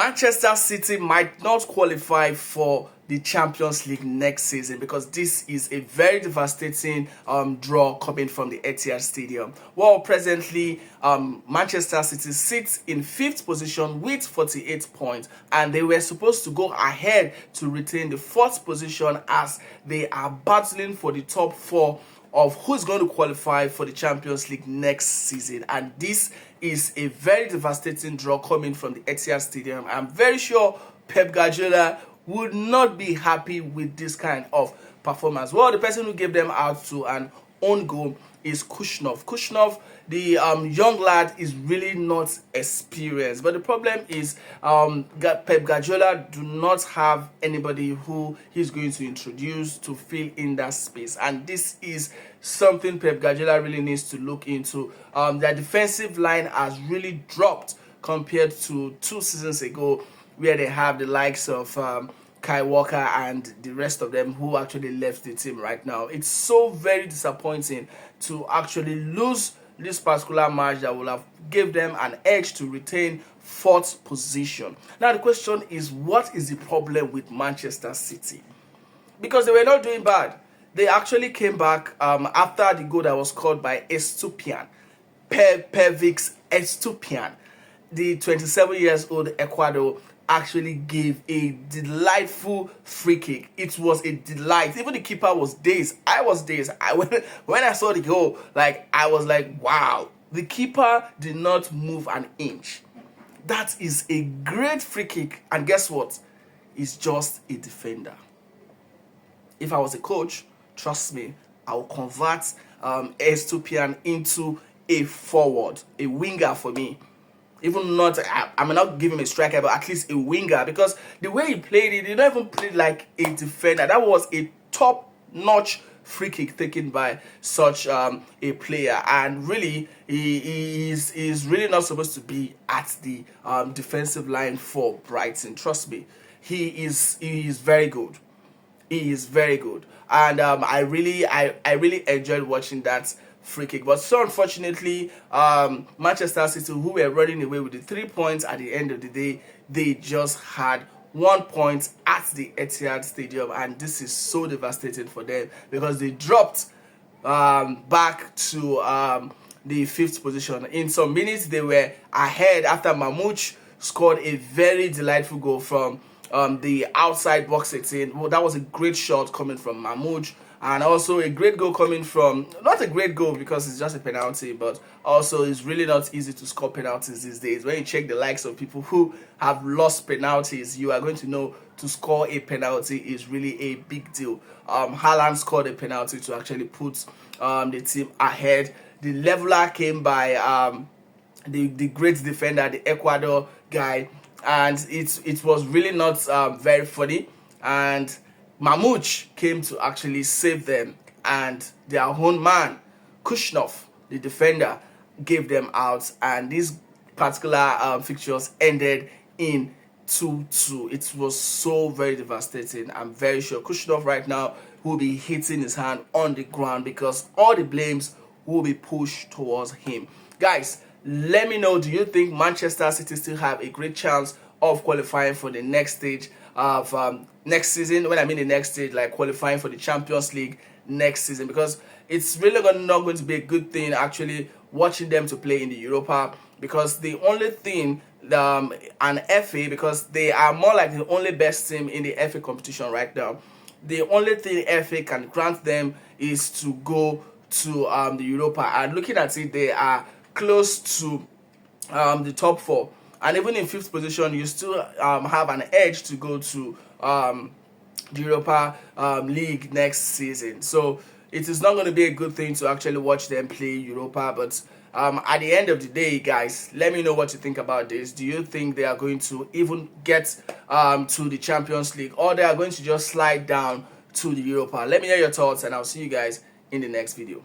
Manchester City might not qualify for the Champions League next season because this is a very devastating draw coming from the Etihad Stadium. Well, presently, Manchester City sits in 5th position with 48 points, and they were supposed to go ahead to retain the 4th position as they are battling for the top 4 of who's going to qualify for the Champions League next season. And this is a very devastating draw coming from the Etihad Stadium. I'm very sure Pep Guardiola would not be happy with this kind of performance. Well, the person who gave them out to an own goal is Kushnov. Kushnov, the young lad, is really not experienced. But the problem is Pep Guardiola do not have anybody who he's going to introduce to fill in that space. And this is something Pep Guardiola really needs to look into. Their defensive line has really dropped compared to 2 seasons ago, where they have the likes of Kai Walker and the rest of them who actually left the team right now. It's so very disappointing to actually lose this particular match that will have give them an edge to retain 4th position. Now the question is, what is the problem with Manchester City? Because they were not doing bad. They actually came back after the goal that was scored by Estupiñán, Pervix Estupiñán, the 27 years old Ecuador, actually gave a delightful free kick. It was a delight. Even the keeper was dazed. I was dazed. When I saw the goal, I was like, wow. The keeper did not move an inch. That is a great free kick. And guess what? It's just a defender. If I was a coach, trust me, I will convert Estupiñán into a forward, a winger for me. Even not, I may not give him a striker, but at least a winger, because the way he played it, he did not even play like a defender. That was a top-notch free kick taken by such a player, and really, he is really not supposed to be at the defensive line for Brighton. Trust me, he is very good. He is very good, and I really enjoyed watching that free kick. But so unfortunately, Manchester City, who were running away with the 3 points at the end of the day, they just had 1 point at the Etihad Stadium, and this is so devastating for them because they dropped back to the 5th position. In some minutes, they were ahead after Mamouche scored a very delightful goal from the outside box 18. Well, that was a great shot coming from Mamouche. And also a great goal coming from, not a great goal because it's just a penalty, but also it's really not easy to score penalties these days. When you check the likes of people who have lost penalties, you are going to know to score a penalty is really a big deal. Haaland scored a penalty to actually put the team ahead. The leveler came by the great defender, the Ecuador guy, and it was really not very funny. And Mamouche came to actually save them, and their own man, Kushnov, the defender, gave them out, and these particular fixtures ended in 2-2. It was so very devastating. I'm very sure Kushnov right now will be hitting his hand on the ground because all the blames will be pushed towards him. Guys, let me know, do you think Manchester City still have a great chance of qualifying for the next stage of next season? When I mean the next stage, like qualifying for the Champions League next season, because it's really not going to be a good thing actually watching them to play in the Europa, because the only thing an FA, because they are more like the only best team in the FA competition right now, the only thing FA can grant them is to go to the Europa, and looking at it, they are close to the top 4. And even in 5th position, you still have an edge to go to the Europa League next season. So it is not going to be a good thing to actually watch them play Europa. But at the end of the day, guys, let me know what you think about this. Do you think they are going to even get to the Champions League, or they are going to just slide down to the Europa? Let me hear your thoughts, and I'll see you guys in the next video.